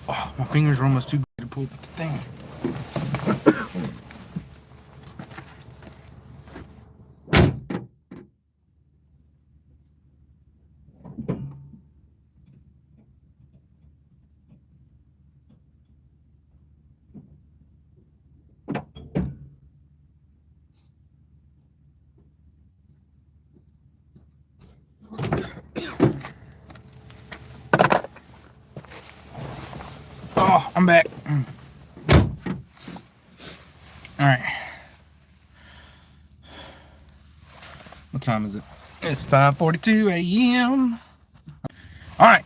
Oh, my fingers are almost too big to pull the thing. Oh, I'm back. All right. What time is it? It's 5:42 a.m. All right.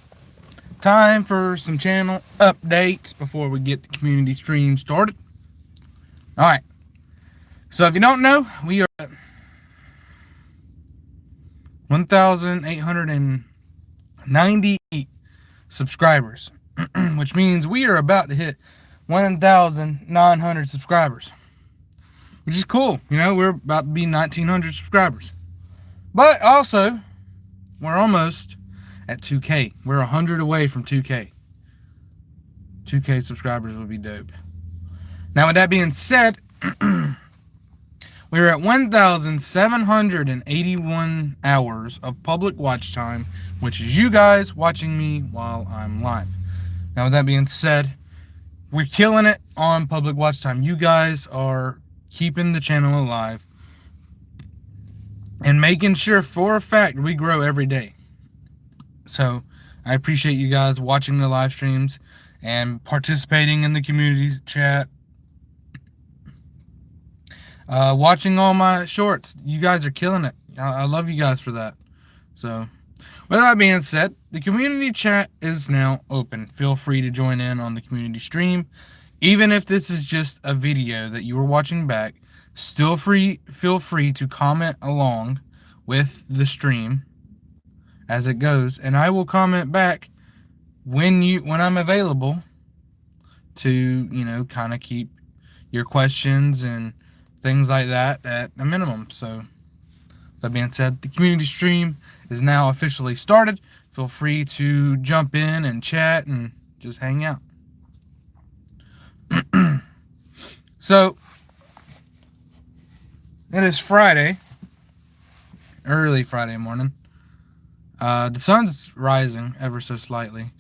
Time for some channel updates before we get the community stream started. All right. So if you don't know, we are at 1,898 subscribers, which means we are about to hit 1,900 subscribers, which is cool. You know, we're about to be 1,900 subscribers. But also, we're almost at 2K. We're 100 away from 2K. 2K subscribers would be dope. Now, with that being said, we're at 1,781 hours of public watch time, which is you guys watching me while I'm live. Now, with that being said, we're killing it on public watch time. You guys are keeping the channel alive and making sure for a fact we grow every day. So I appreciate you guys watching the live streams and participating in the community chat, watching all my shorts. You guys are killing it. I love you guys for that. So with that being said, the community chat is now open. Feel free to join in on the community stream. Even if this is just a video that you are watching back, feel free to comment along with the stream as it goes, and I will comment back when I'm available to, you know, kind of keep your questions and things like that at a minimum. So that being said, the community stream is now officially started. Feel free to jump in and chat and just hang out. So it is Friday, early Friday morning. The sun's rising ever so slightly,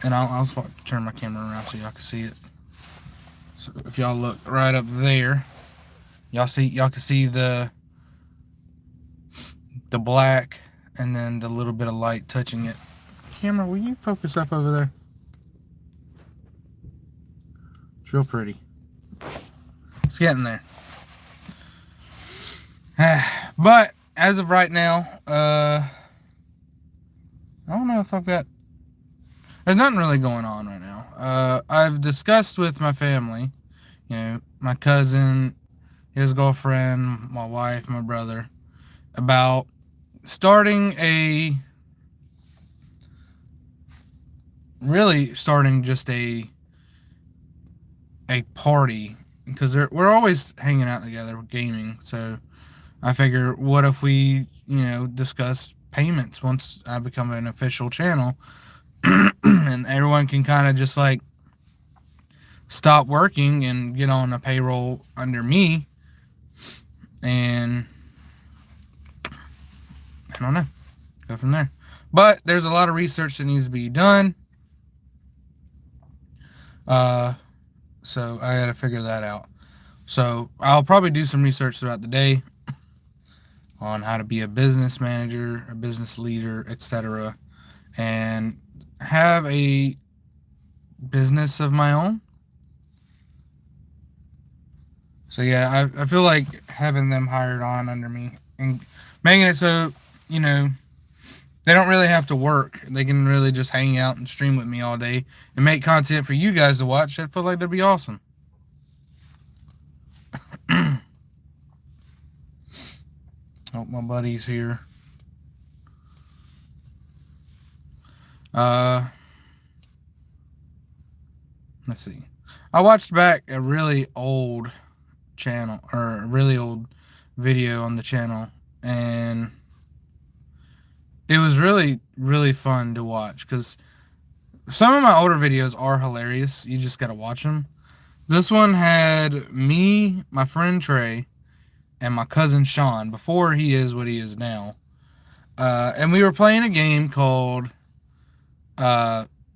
and I'll turn my camera around so y'all can see it. So if y'all look right up there, y'all can see the black and then the little bit of light touching it. Camera, will you focus up over there? It's real pretty. It's getting there. But as of right now, I don't know if there's nothing really going on right now. I've discussed with my family, you know, my cousin, his girlfriend, my wife, my brother, about starting just a party, because we're always hanging out together gaming. So I figure, what if we, you know, discuss payments once I become an official channel, and everyone can kind of just like stop working and get on a payroll under me, and I don't know, go from there. But there's a lot of research that needs to be done. So I gotta figure that out. So I'll probably do some research throughout the day on how to be a business manager, a business leader, etc., and have a business of my own. So yeah, I feel like having them hired on under me and making it so, you know, they don't really have to work. They can really just hang out and stream with me all day and make content for you guys to watch. I feel like that'd be awesome. Oh, my buddy's here. Let's see. I watched back a really old channel, or a really old video on the channel, and it was really, really fun to watch, because Some of my older videos are hilarious. You just gotta watch them. This one had me, my friend Trey, and my cousin Sean before he is what he is now. And we were playing a game called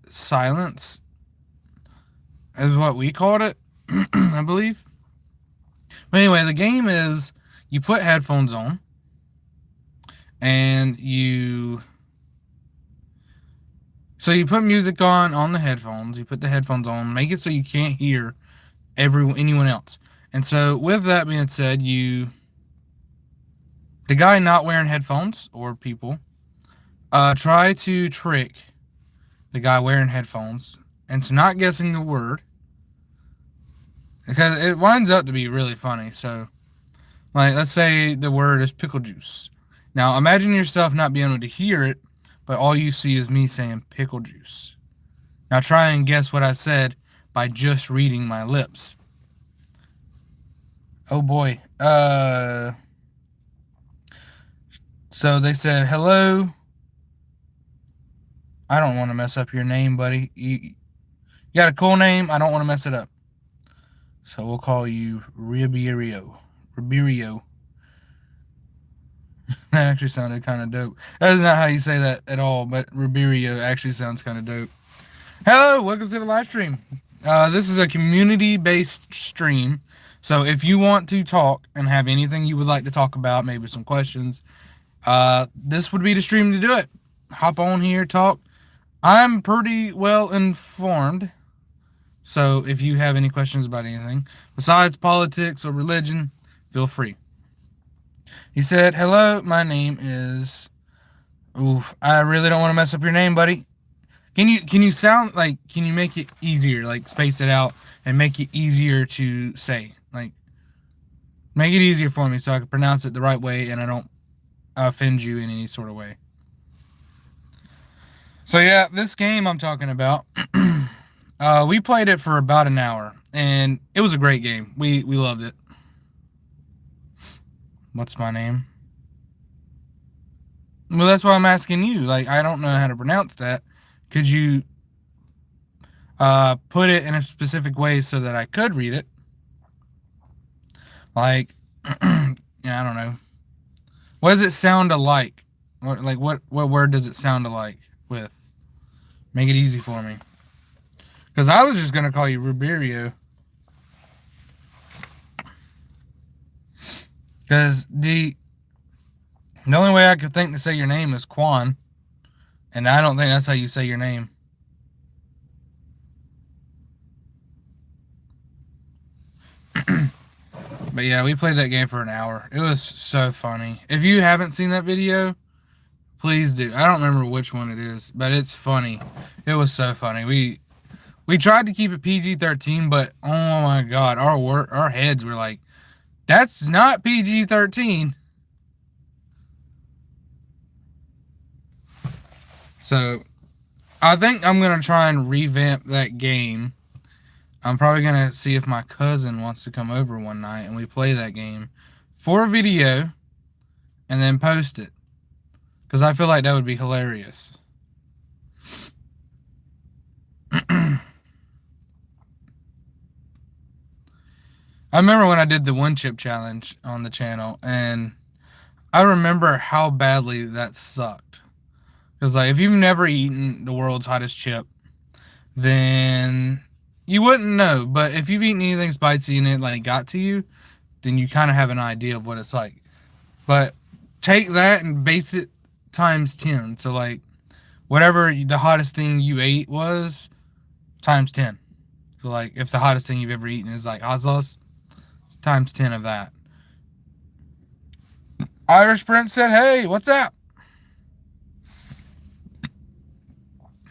Silence, is what we called it, I believe. But anyway, the game is you put headphones on and you put music on the headphones. You put the headphones on, make it so you can't hear anyone else. And so with that being said, the guy not wearing headphones, or people, try to trick the guy wearing headphones into not guessing the word, because it winds up to be really funny. So, like, let's say the word is pickle juice. Now, imagine yourself not being able to hear it, but all you see is me saying pickle juice. Now, try and guess what I said by just reading my lips. Oh boy. So they said, hello. I don't want to mess up your name, buddy. You got a cool name. I don't want to mess it up. So we'll call you Ribeiro. That actually sounded kind of dope. That is not how you say that at all, but Ribeiro actually sounds kind of dope. Hello, welcome to the live stream. This is a community-based stream. So if you want to talk and have anything you would like to talk about, maybe some questions, this would be the stream to do it. Hop on here, talk. I'm pretty well informed. So if you have any questions about anything besides politics or religion, feel free. He said, hello, my name is... Oof, I really don't want to mess up your name, buddy. Can you sound like, can you make it easier, like space it out and make it easier to say? Like, make it easier for me so I can pronounce it the right way and I don't offend you in any sort of way. So yeah, this game I'm talking about, we played it for about an hour and it was a great game. We loved it. What's my name? Well, that's why I'm asking you. Like, I don't know how to pronounce that. Could you put it in a specific way so that I could read it? Like, yeah, I don't know. What does it sound alike? What word does it sound alike with? Make it easy for me. Because I was just going to call you Ruberio. Because the only way I could think to say your name is Quan. And I don't think that's how you say your name. But yeah, we played that game for an hour. It was so funny. If you haven't seen that video, please do. I don't remember which one it is, but it's funny. It was so funny. We tried to keep it PG-13, but oh my god, our heads were like, that's not PG-13. So, I think I'm going to try and revamp that game. I'm probably going to see if my cousin wants to come over one night and we play that game for a video and then post it. Because I feel like that would be hilarious. I remember when I did the one chip challenge on the channel, and I remember how badly that sucked. Because like, if you've never eaten the world's hottest chip, then you wouldn't know. But if you've eaten anything spicy and it like got to you, then you kind of have an idea of what it's like. But take that and base it times 10. So like, whatever the hottest thing you ate was, times 10. So like, if the hottest thing you've ever eaten is like hot sauce, it's times 10 of that. Irish Prince said, hey, what's up?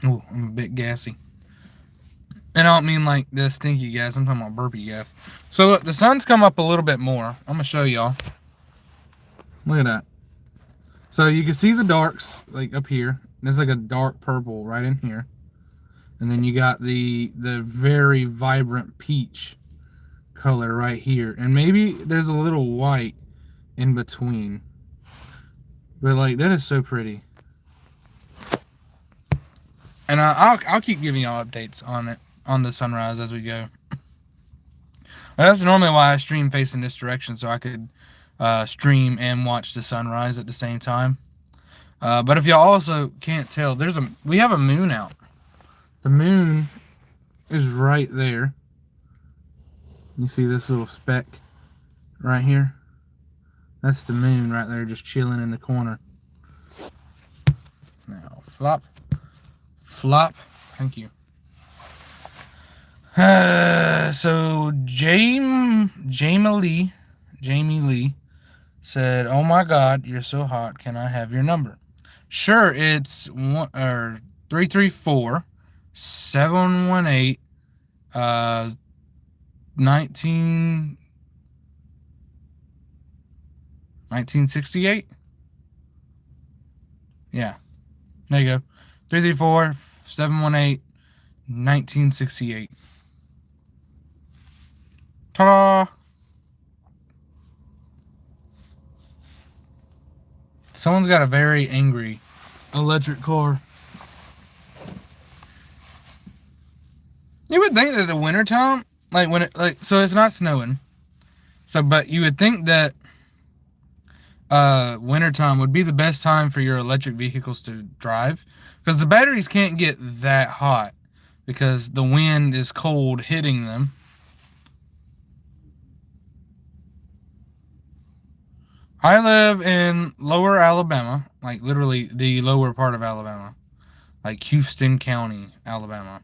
Ooh, I'm a bit gassy. And I don't mean like the stinky gas. I'm talking about burpy gas. So look, the sun's come up a little bit more. I'm going to show y'all. Look at that. So you can see the darks like up here. There's like a dark purple right in here. And then you got the very vibrant peach color right here. And maybe there's a little white in between. But like, that is so pretty. And I'll keep giving y'all updates on it, on the sunrise as we go. That's normally why I stream facing this direction, so I could stream and watch the sunrise at the same time. But if y'all also can't tell, we have a moon out. The moon is right there. You see this little speck right here? That's the moon right there, just chilling in the corner. Now, flop. Flop. Thank you. So, Jamie Lee said, "Oh my God, you're so hot. Can I have your number?" Sure, it's 334-718 1968. Yeah, there you go. 334-718-1968. Ta-da! Someone's got a very angry electric car. You would think that the wintertime, so it's not snowing. So, but you would think that wintertime would be the best time for your electric vehicles to drive, because the batteries can't get that hot because the wind is cold hitting them. I live in lower Alabama, like literally the lower part of Alabama, like Houston County, Alabama.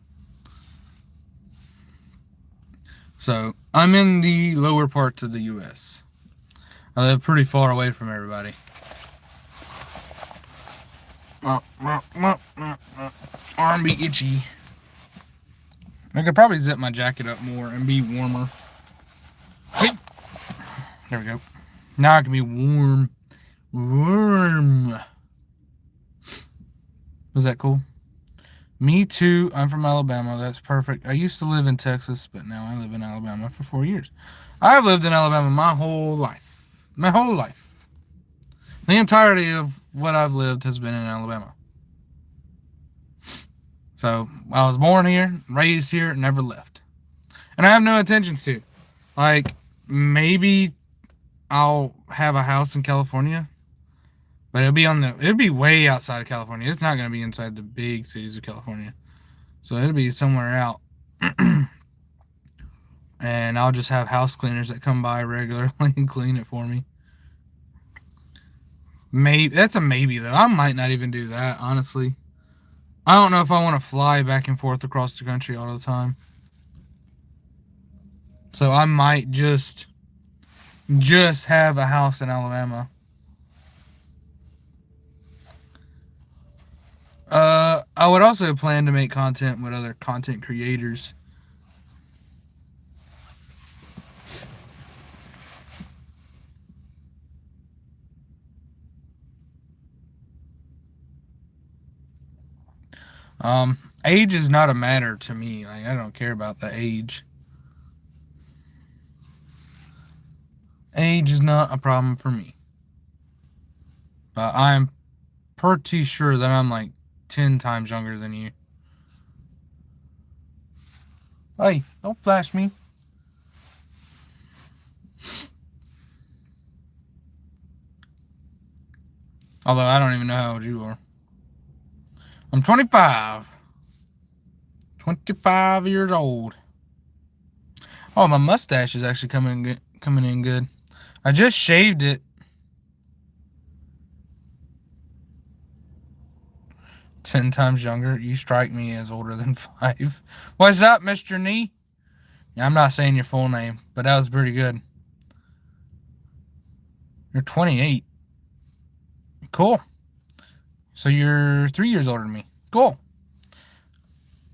So I'm in the lower parts of the U.S. I live pretty far away from everybody. Arm be itchy. I could probably zip my jacket up more and be warmer. There we go. Now I can be warm. Warm. Was that cool? Me too. I'm from Alabama. That's perfect. I used to live in Texas, but now I live in Alabama for 4 years. I've lived in Alabama my whole life. My whole life. The entirety of what I've lived has been in Alabama. So, I was born here, raised here, never left. And I have no intentions to. Like, maybe I'll have a house in California, but it'll be way outside of California. It's not going to be inside the big cities of California. So it'll be somewhere out. And I'll just have house cleaners that come by regularly and clean it for me. Maybe that's a maybe though. I might not even do that, honestly. I don't know if I want to fly back and forth across the country all the time. So I might just have a house in Alabama. I would also plan to make content with other content creators. Age is not a matter to me. Like, I don't care about the age. Age is not a problem for me. But I'm pretty sure that I'm like 10 times younger than you. Hey, don't flash me. Although I don't even know how old you are. I'm 25. 25 years old. Oh, my mustache is actually coming in good. I just shaved it. 10 times younger. You strike me as older than 5. What's up, Mr. Nee? Yeah, I'm not saying your full name, but that was pretty good. You're 28. Cool. So you're 3 years older than me. Cool.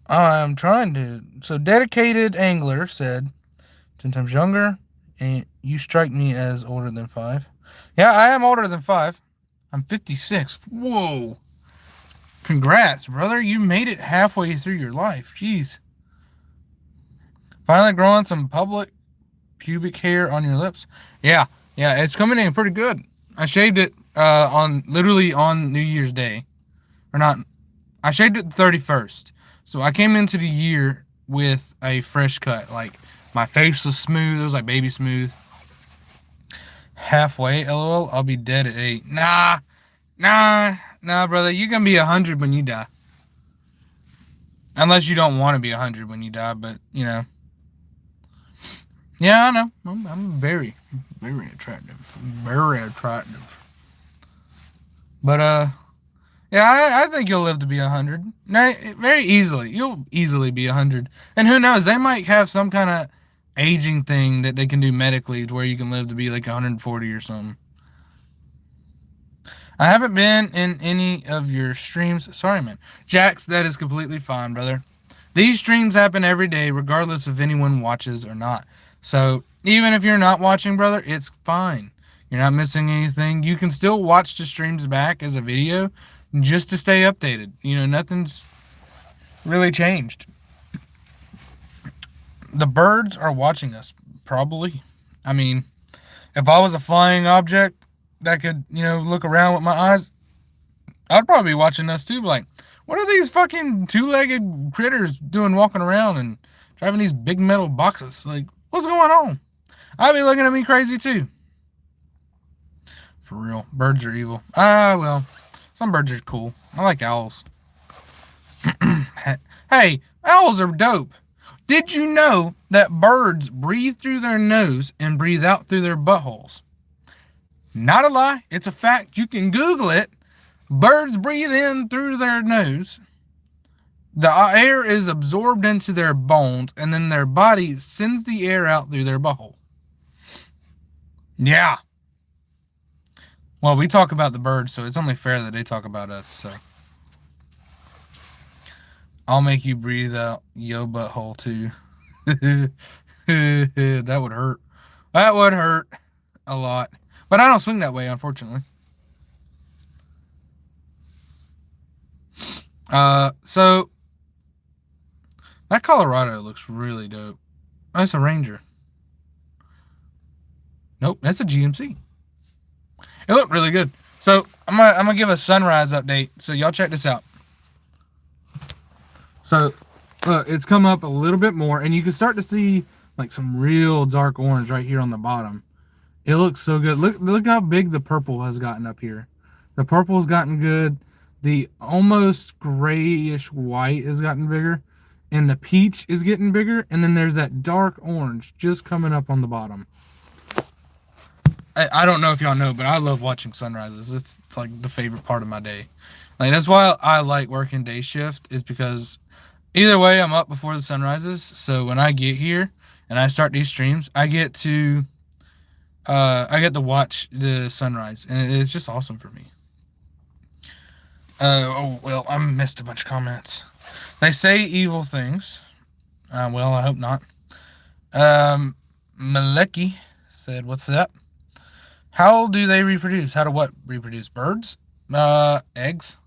I'm trying to... So Dedicated Angler said 10 times younger, and you strike me as older than 5. Yeah, I am older than 5. I'm 56. Whoa. Congrats, brother. You made it halfway through your life. Jeez. Finally growing some public pubic hair on your lips. Yeah, it's coming in pretty good. I shaved it literally on New Year's Day. Or not. I shaved it the 31st. So I came into the year with a fresh cut. Like, my face was smooth. It was like baby smooth. Halfway, lol. I'll be dead at 8. Nah, brother. You're going to be 100 when you die. Unless you don't want to be 100 when you die, but, you know. Yeah, I know. I'm very, very attractive. Very attractive. But, yeah, I think you'll live to be 100. Very easily. You'll easily be 100. And who knows? They might have some kind of aging thing that they can do medically to where you can live to be like 140 or something. I haven't been in any of your streams. Sorry, man. Jax, that is completely fine, brother. These streams happen every day, regardless if anyone watches or not. So, even if you're not watching, brother, it's fine. You're not missing anything. You can still watch the streams back as a video just to stay updated. You know, nothing's really changed. The birds are watching us, probably. I mean, if I was a flying object that could, you know, look around with my eyes, I'd probably be watching us too. Like, what are these fucking two-legged critters doing walking around and driving these big metal boxes? Like, what's going on? I'd be looking at me crazy too. For real. Birds are evil. Well, some birds are cool. I like owls. Hey, owls are dope. Did you know that birds breathe through their nose and breathe out through their buttholes? Not a lie. It's a fact. You can Google it. Birds breathe in through their nose. The air is absorbed into their bones, and then their body sends the air out through their butthole. Yeah. Well, we talk about the birds, so it's only fair that they talk about us, so. I'll make you breathe out your butthole, too. That would hurt. That would hurt a lot. But I don't swing that way, unfortunately. So that Colorado looks really dope. Oh, that's a Ranger. Nope, that's a GMC. It looked really good. So I'm gonna give a sunrise update. So y'all check this out. So look, it's come up a little bit more, and you can start to see like some real dark orange right here on the bottom. It looks so good. Look how big the purple has gotten up here. The purple has gotten good. The almost grayish white has gotten bigger, and the peach is getting bigger, and then there's that dark orange just coming up on the bottom. I don't know if y'all know, but I love watching sunrises. It's like the favorite part of my day. Like, that's why I like working day shift, is because either way I'm up before the sunrises. So when I get here and I start these streams, I get to watch the sunrise, and it's just awesome for me. Oh, well, I missed a bunch of comments. They say evil things. Well, I hope not. Maleki said, what's up? How do they reproduce? How do what reproduce? Birds? Eggs.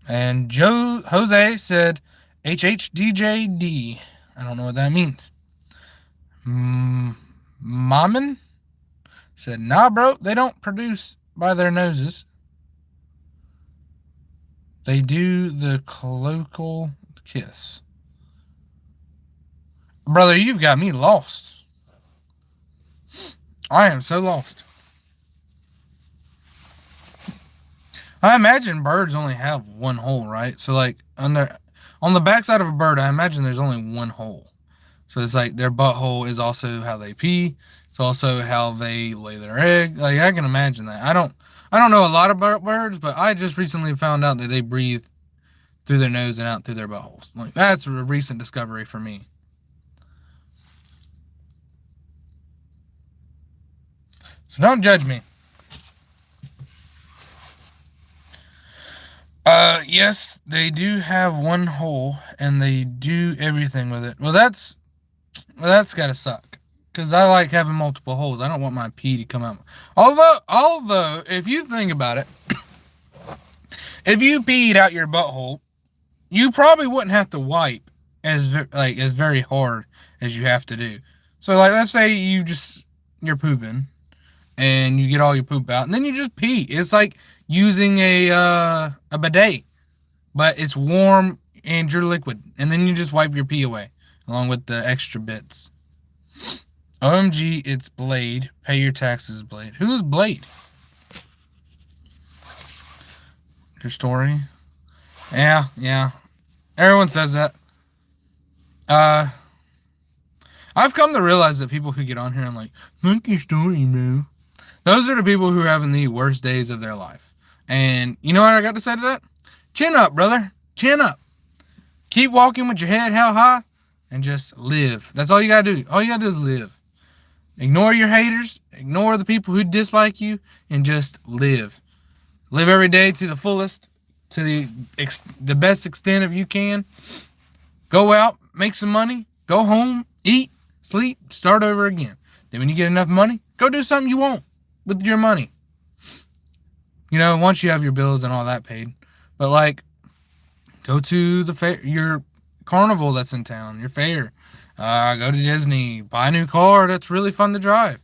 And Jose said, HHDJD. I don't know what that means. Mammon said, nah, bro, they don't produce by their noses. They do the colloquial kiss. Brother, you've got me lost. I am so lost. I imagine birds only have one hole, right? So, like, on the backside of a bird, I imagine there's only one hole. So it's like their butthole is also how they pee. It's also how they lay their egg. Like, I can imagine that. I don't know a lot about birds, but I just recently found out that they breathe through their nose and out through their buttholes. Like, that's a recent discovery for me. So don't judge me. Yes, they do have one hole, and they do everything with it. Well, that's gotta suck, because I like having multiple holes. I don't want my pee to come out. Although, if you think about it, if you peed out your butthole, you probably wouldn't have to wipe as very hard as you have to do. So, like, let's say you're pooping, and you get all your poop out, and then you just pee. It's like using a bidet. but it's warm and you're liquid. And then you just wipe your pee away along with the extra bits. OMG, it's Blade. Pay your taxes, Blade. Who is Blade? Your story? Yeah. Everyone says that. I've come to realize that people who get on here and like, fuck your story, bro. Those are the people who are having the worst days of their life. And you know what I got to say to that? Chin up, brother. Chin up. Keep walking with your head held high and just live. That's all you got to do. All you got to do is live. Ignore your haters. Ignore the people who dislike you and just live. Live every day to the fullest, to the best extent of you can. Go out, make some money, go home, eat, sleep, start over again. Then when you get enough money, go do something you want with your money. You know, once you have your bills and all that paid. But like, go to the fair, your carnival that's in town, your fair. Go to Disney, buy a new car that's really fun to drive.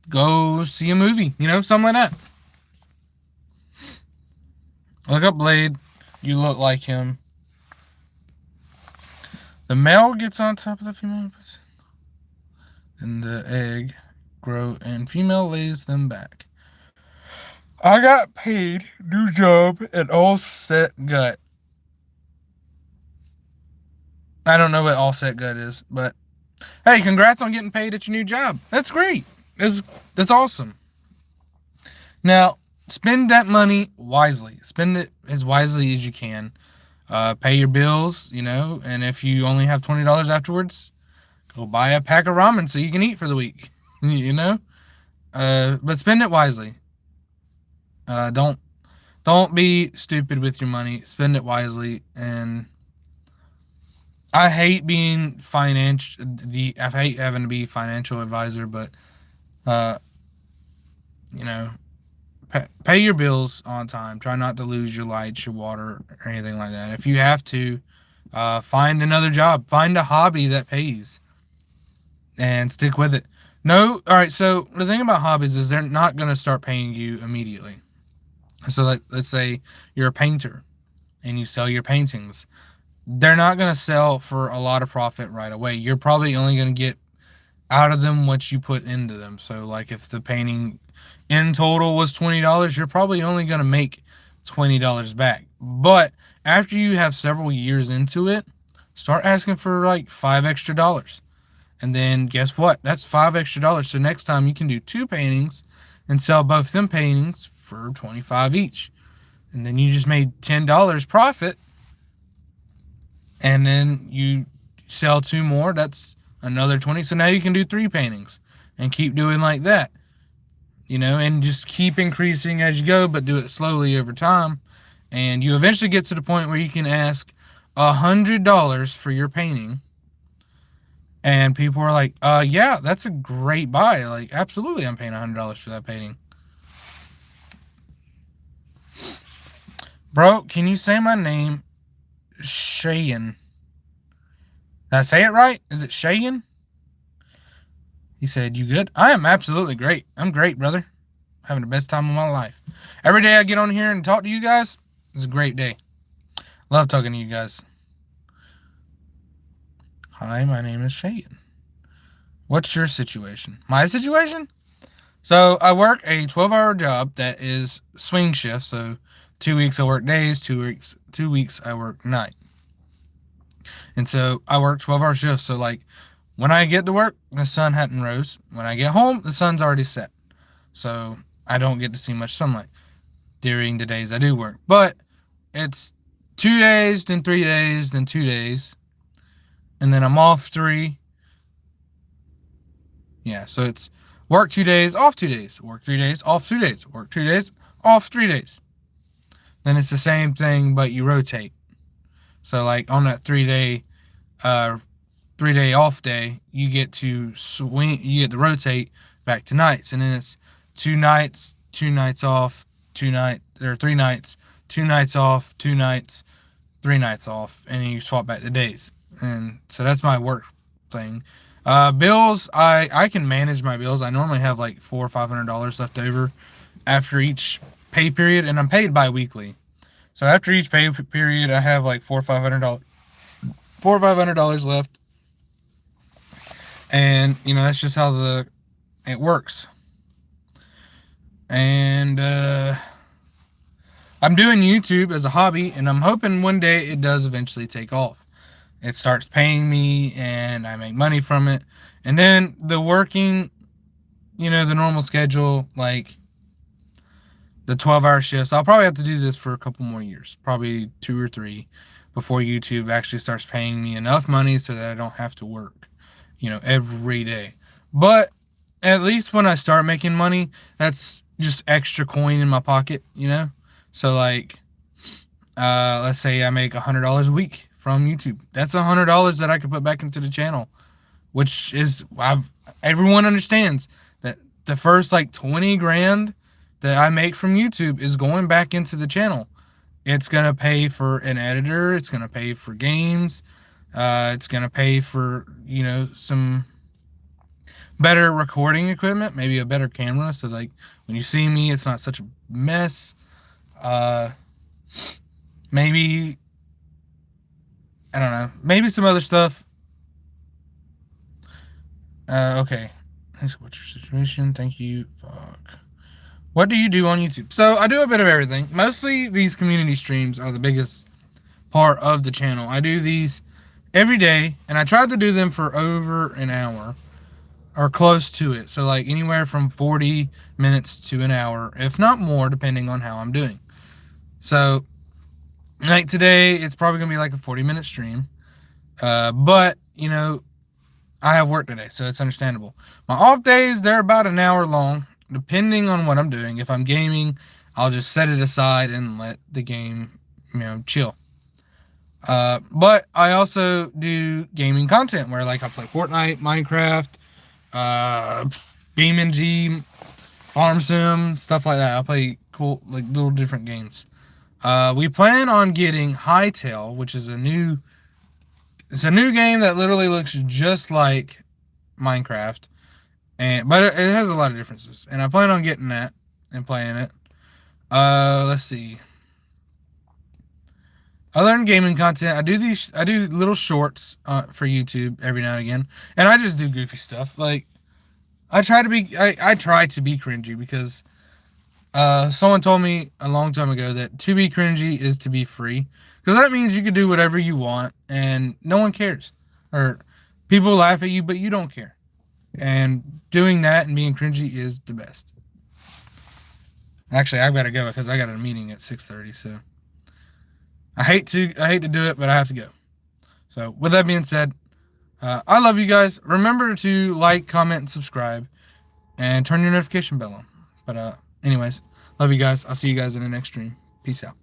Go see a movie, you know, something like that. Look up Blade. You look like him. The male gets on top of the female, and the egg grow, and female lays them back. I got paid, new job, and all set gut. I don't know what all set gut is, but hey, congrats on getting paid at your new job. That's great. That's awesome. Now, spend that money wisely. Spend it as wisely as you can. Pay your bills, you know, and if you only have $20 afterwards, go buy a pack of ramen so you can eat for the week, you know. But spend it wisely. Don't be stupid with your money. Spend it wisely. And I hate being I hate having to be financial advisor, but you know, pay your bills on time. Try not to lose your lights, your water, or anything like that. If you have to, find another job. Find a hobby that pays, and stick with it. No, all right. So the thing about hobbies is they're not gonna start paying you immediately. So let's say you're a painter, and you sell your paintings. They're not gonna sell for a lot of profit right away. You're probably only gonna get out of them what you put into them. So like if the painting in total was $20, you're probably only going to make $20 back. But after you have several years into it, start asking for like $5 extra. And then guess what? That's $5 extra. So next time you can do 2 paintings and sell both them paintings for $25 each. And then you just made $10 profit. And then you sell 2 more, that's another 20. So now you can do 3 paintings and keep doing like that. You know, and just keep increasing as you go, but do it slowly over time. And you eventually get to the point where you can ask $100 for your painting. And people are like, yeah, that's a great buy. Like, absolutely, I'm paying $100 for that painting. Bro, can you say my name? Shayan. Did I say it right? Is it Shayan? He said, you good? I am absolutely great. I'm great, brother. Having the best time of my life. Every day I get on here and talk to you guys, it's a great day. Love talking to you guys. Hi, my name is Shayan. What's your situation? My situation? So I work a 12-hour job that is swing shift. So 2 weeks I work days, 2 weeks I work night. And so I work 12-hour shifts. So like, when I get to work, the sun hadn't rose. When I get home, the sun's already set. So I don't get to see much sunlight during the days I do work. But it's 2 days, then 3 days, then 2 days. And then I'm off 3. Yeah, so it's work 2 days, off 2 days. Work 3 days, off 2 days. Work 2 days, off 3 days. Then it's the same thing, but you rotate. So like on that 3-day 3-day off day, you get to swing, you get to rotate back to nights, and then it's 2 nights, 2 nights off, 2 nights, or 3 nights, 2 nights off, 2 nights, 3 nights off, and then you swap back the days. And so that's my work thing. Bills, I can manage my bills. I normally have like $400 or $500 left over after each pay period, and I'm paid bi-weekly. So after each pay period, I have like $400 or $500 left. And, you know, that's just how it works. And I'm doing YouTube as a hobby, and I'm hoping one day it does eventually take off. It starts paying me, and I make money from it. And then the working, you know, the normal schedule, like the 12-hour shifts, I'll probably have to do this for a couple more years, probably 2 or 3, before YouTube actually starts paying me enough money so that I don't have to work, you know, every day. But at least when I start making money, that's just extra coin in my pocket, you know? So, like, let's say I make $100 a week from YouTube. That's $100 that I could put back into the channel, which is, everyone understands that the first, like, 20 grand that I make from YouTube is going back into the channel. It's going to pay for an editor. It's going to pay for games. It's going to pay for, you know, some better recording equipment, maybe a better camera, so like when you see me, it's not such a mess. Maybe, I don't know, maybe some other stuff. Okay. What's your situation? Thank you. Fuck. What do you do on YouTube? So I do a bit of everything. Mostly these community streams are the biggest part of the channel. I do these every day, and I try to do them for over an hour or close to it. So like anywhere from 40 minutes to an hour, if not more, depending on how I'm doing. So like today, it's probably going to be like a 40-minute stream. But, you know, I have work today, so it's understandable. My off days, they're about an hour long, depending on what I'm doing. If I'm gaming, I'll just set it aside and let the game, you know, chill. But I also do gaming content where, like, I play Fortnite, Minecraft, BeamNG, Farm Sim, stuff like that. I play cool, like, little different games. We plan on getting Hytale, which is a new game that literally looks just like Minecraft, but it has a lot of differences, and I plan on getting that and playing it. Let's see. Other than gaming content, I do little shorts for YouTube every now and again, and I just do goofy stuff. Like I try to be cringy because someone told me a long time ago that to be cringy is to be free, because that means you can do whatever you want and no one cares, or people laugh at you but you don't care. And doing that and being cringy is the best. Actually, I've got to go because I got a meeting at 6:30, so I hate to do it, but I have to go. So with that being said, I love you guys. Remember to like, comment, and subscribe, and turn your notification bell on. But anyways, love you guys. I'll see you guys in the next stream. Peace out.